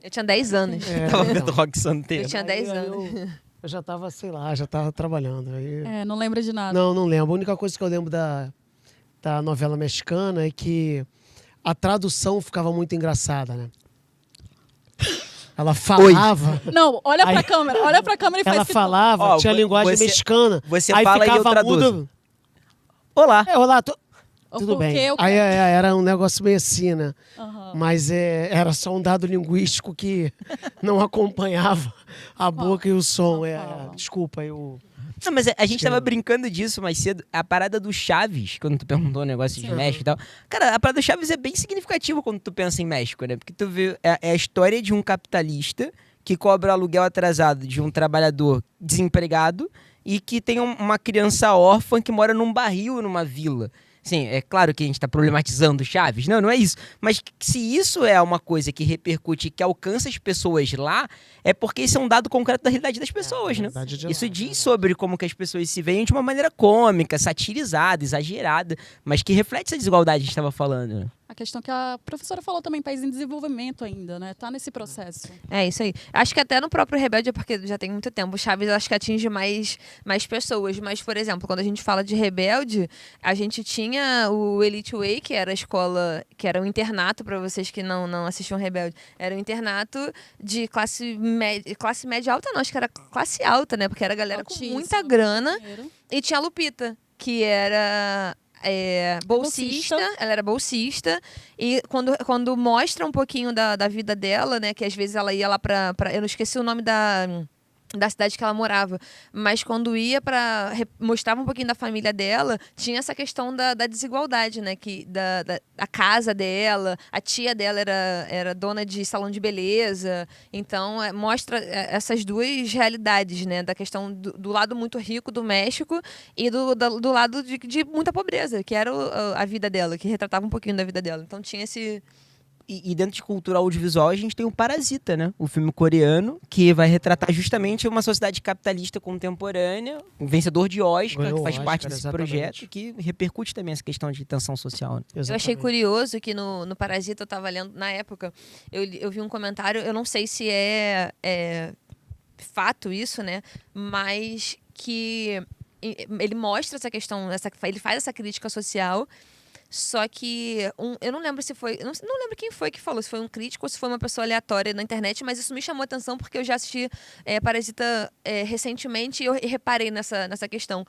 Eu tinha 10 anos. Tava então. vendo Rock Santeiro. Eu tinha 10 Aí anos. Eu já tava, sei lá, já tava trabalhando. Aí... É, não lembra de nada. Não lembro. A única coisa que eu lembro da novela mexicana é que a tradução ficava muito engraçada, né? Ela falava, Não, olha pra Aí- câmera, olha pra câmera e faz ela esse- falava, Ó, tinha linguagem você- mexicana. você aí fala e eu ficava traduzo. mudo. Olá. Olá, Ou tudo porque bem. eu Aí quero. era um negócio meio assim, né? Aham. Mas era só um dado linguístico que não acompanhava a boca e o som. Qual? Desculpa, eu... Não, mas a gente tava brincando disso mais cedo. A parada do Chaves, quando tu perguntou o negócio de Sim. México e tal. Cara, a parada do Chaves é bem significativa quando tu pensa em México, né? Porque tu vê, é a história de um capitalista que cobra aluguel atrasado de um trabalhador desempregado e que tem uma criança órfã que mora num barril, numa vila. Sim, é claro que a gente tá problematizando o Chaves, não é isso. Mas se isso é uma coisa que repercute, que alcança as pessoas lá, é porque isso é um dado concreto da realidade das pessoas, né? verdade de lá, Isso é diz verdade. sobre como que as pessoas se veem de uma maneira cômica, satirizada, exagerada, mas que reflete essa desigualdade que a gente estava falando. Né? A questão que a professora falou também, país em desenvolvimento ainda, né? Tá nesse processo. É isso aí. Acho que até no próprio Rebelde, porque já tem muito tempo, o Chaves eu acho que atinge mais pessoas. Mas, por exemplo, quando a gente fala de Rebelde, a gente tinha o Elite Way, que era a escola, que era um internato, para vocês que não assistiam Rebelde. Era um internato de classe média alta, não, acho que era classe alta, né? Porque era galera com Altíssimo. muita grana. Dinheiro. E tinha a Lupita, que era bolsista, ela era bolsista, e quando mostra um pouquinho da vida dela, né, que às vezes ela ia lá pra eu não esqueci o nome da cidade que ela morava, mas quando ia mostrava um pouquinho da família dela, tinha essa questão da desigualdade, né, que da casa dela, a tia dela era dona de salão de beleza, então mostra essas duas realidades, né, da questão do lado muito rico do México e do lado de muita pobreza, que era a vida dela, que retratava um pouquinho da vida dela, então tinha esse... E dentro de cultura audiovisual a gente tem o Parasita, né? O filme coreano, que vai retratar justamente uma sociedade capitalista contemporânea, um vencedor de Oscar, Ganhou que faz o parte Oscar, desse exatamente. projeto, que repercute também essa questão de tensão social. Né? Eu achei curioso que no Parasita, eu estava lendo, na época, eu vi um comentário, eu não sei se é fato isso, né? Mas que ele mostra essa questão, ele faz essa crítica social, só que eu não lembro se foi, não lembro quem foi que falou, se foi um crítico ou se foi uma pessoa aleatória na internet, mas isso me chamou a atenção porque eu já assisti Parasita recentemente e eu reparei nessa questão.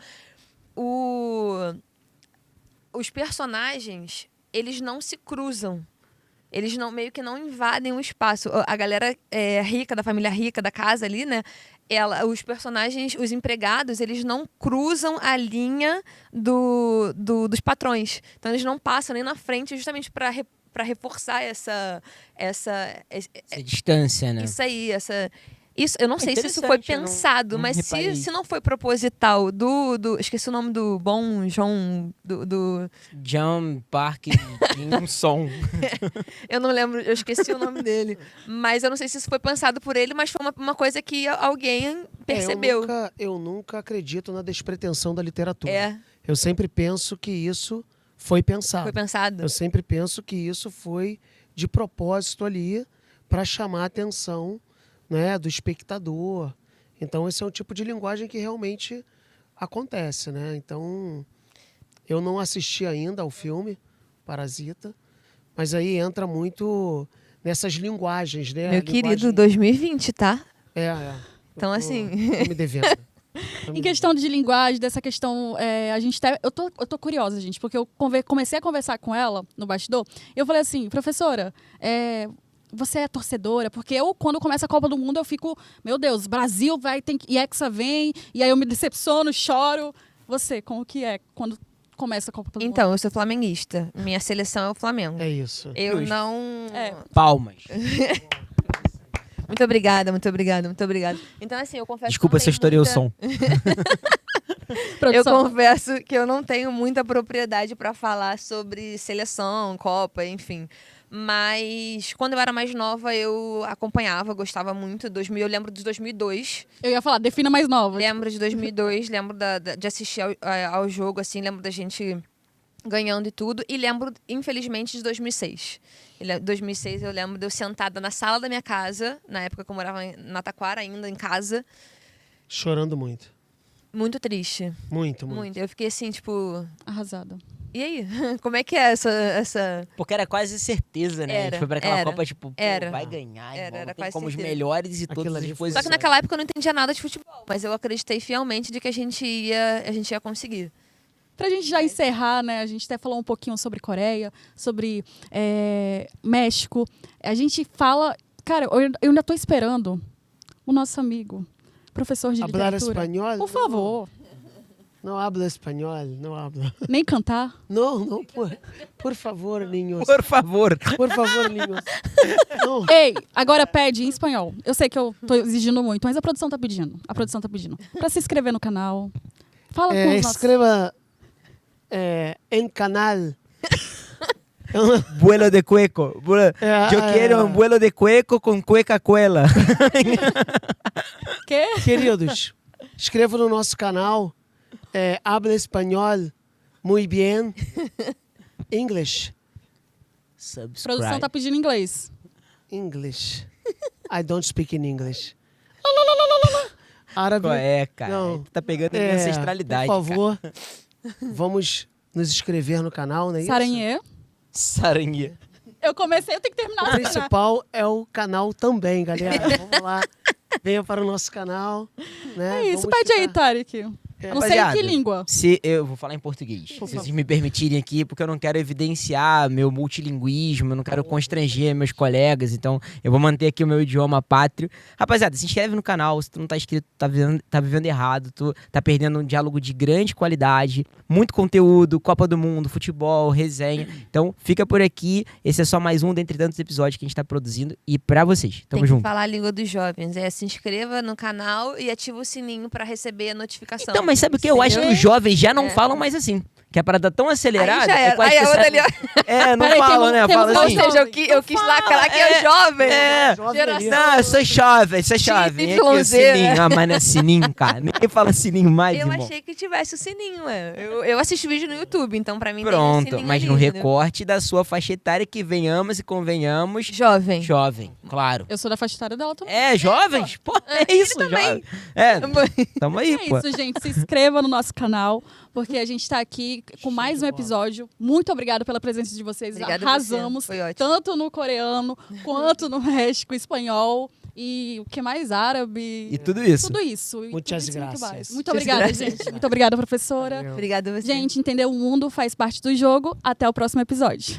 Os personagens, eles não se cruzam. Eles meio que não invadem o espaço. A galera rica, da família rica, da casa ali, né? Os personagens, os empregados, eles não cruzam a linha dos patrões. Então, eles não passam nem na frente justamente para reforçar essa distância, né? Isso aí, Isso, eu não sei se isso foi interessante, eu não- pensado, não mas reparei. se não foi proposital esqueci o nome do Bom João, John Park Jin-song. eu não lembro, eu esqueci o nome dele. Mas eu não sei se isso foi pensado por ele, mas foi uma coisa que alguém percebeu. Eu nunca acredito na despretensão da literatura. É, Eu sempre penso que isso foi pensado. foi pensado. Eu sempre penso que isso foi de propósito ali para chamar a atenção, né, do espectador. Então, esse é um tipo de linguagem que realmente acontece, né? Então, eu não assisti ainda ao filme Parasita, mas aí entra muito nessas linguagens, né? Meu A querido, linguagem... 2020, tá? Eu Então, tô- assim... tô me devendo. Tô me Em questão de linguagem, dessa questão, eu tô curiosa, gente, porque eu comecei a conversar com ela no bastidor, e eu falei assim, professora, você é torcedora? Porque quando começa a Copa do Mundo, eu fico, meu Deus, Brasil vai, e Hexa vem, e aí eu me decepciono, choro. Você, como que é? Quando começa a Copa do Mundo? Então, eu sou flamenguista. Minha seleção é o Flamengo. É isso. Eu Justo. não... Palmas. Muito obrigada, muito obrigada, muito obrigada. Então, assim, eu confesso Desculpa que se eu estourei o som. Eu Produção. confesso que eu não tenho muita propriedade para falar sobre seleção, Copa, enfim. Mas quando eu era mais nova, eu acompanhava, gostava muito. Eu lembro de 2002. Eu ia falar, defina mais nova. Lembro de 2002, lembro de assistir ao jogo, assim, lembro da gente ganhando e tudo. E lembro, infelizmente, de 2006. Em 2006 eu lembro de eu sentada na sala da minha casa, na época que eu morava na Taquara ainda, em casa, Chorando muito. muito triste. Muito, muito. Muito. Eu fiquei assim, tipo... Arrasada. E aí? Como é que é essa... Porque era quase certeza, né? A gente Era, foi pra aquela era, Copa, tipo, pô, era. vai ganhar, Era, irmão. era Tem quase como os certeza. melhores e Aquilo todas ali as foi- Só posições. que naquela época eu não entendia nada de futebol, mas eu acreditei fielmente de que a gente ia conseguir. Pra gente já encerrar, né? A gente até falou um pouquinho sobre Coreia, sobre México. A gente fala... Cara, eu ainda tô esperando o nosso amigo, professor de Hablar literatura. espanhol? Por favor. Não habla espanhol, não habla. Nem cantar. Não, por favor, niños. Por favor. Por favor, niños. Não. Ei, agora pede em espanhol. Eu sei que eu tô exigindo muito, mas a produção tá pedindo. A produção tá pedindo. Pra se inscrever no canal. Fala com os nossos... Escreva em canal. Vuelo de cueco. Yo quiero un vuelo de cueco con cueca cuela. Quê? Queridos, inscreva no nosso canal. Habla espanhol muy bien. English. A produção tá pedindo inglês. English. I don't speak in English. Árabe. Qual é, cara? Não. Tu tá pegando a minha ancestralidade, por favor, vamos nos inscrever no canal, né? Saranhê. Sarangue. Eu comecei, eu tenho que terminar. O principal é o canal também, galera. Vamos lá. Venha para o nosso canal. Né? É isso, Vamos pede aí, ficar- Tarek. Eu não sei em Rapaziada, que língua. Se eu vou falar em português, se vocês me permitirem aqui, porque eu não quero evidenciar meu multilinguismo, eu não quero constranger meus colegas, então eu vou manter aqui o meu idioma pátrio. Rapaziada, se inscreve no canal, se tu não tá inscrito, tá vivendo errado, tu tá perdendo um diálogo de grande qualidade, muito conteúdo, Copa do Mundo, futebol, resenha. Então fica por aqui, esse é só mais um dentre tantos episódios que a gente tá produzindo e pra vocês. Tamo Tem junto. que falar a língua dos jovens. Se inscreva no canal e ativa o sininho pra receber a notificação. Então, mas sabe o que? Eu acho que os jovens já não É. falam mais assim. Que a parada tão acelerada. Aí já era. quase Aí que a outra sai- ali, ó. É, não Peraí, falam, temos- né? temos Fala Ou assim. seja, eu quis lacrar que é jovem. É. Jovem Geração- ali. Não, eu sou jovem. E aqui o YZ, sininho. né? Ah, mas não é sininho, cara. Ninguém fala sininho mais, Eu irmão. achei que tivesse o sininho, Eu assisto vídeo no YouTube, então pra mim tem o Pronto, sininho mas ali, no entendeu? recorte da sua faixa etária que venhamos e convenhamos. Jovem. Jovem, claro. Eu sou da faixa etária dela também. É, jovens? Pô, é isso, jovem. É, tamo aí, É pô. isso, gente. Se inscreva no nosso canal, porque a gente tá aqui com mais um episódio. Muito obrigada pela presença de vocês. Obrigada a Arrasamos, você. Foi ótimo. tanto no coreano, quanto no México, espanhol e o que mais? Árabe. E tudo isso. Tudo isso. e Muitas tudo isso e muito graças. mais. Muito Muitas obrigada, graças. gente. Muito obrigada, professora. Valeu. Obrigada a você. Gente, entender o mundo faz parte do jogo. Até o próximo episódio.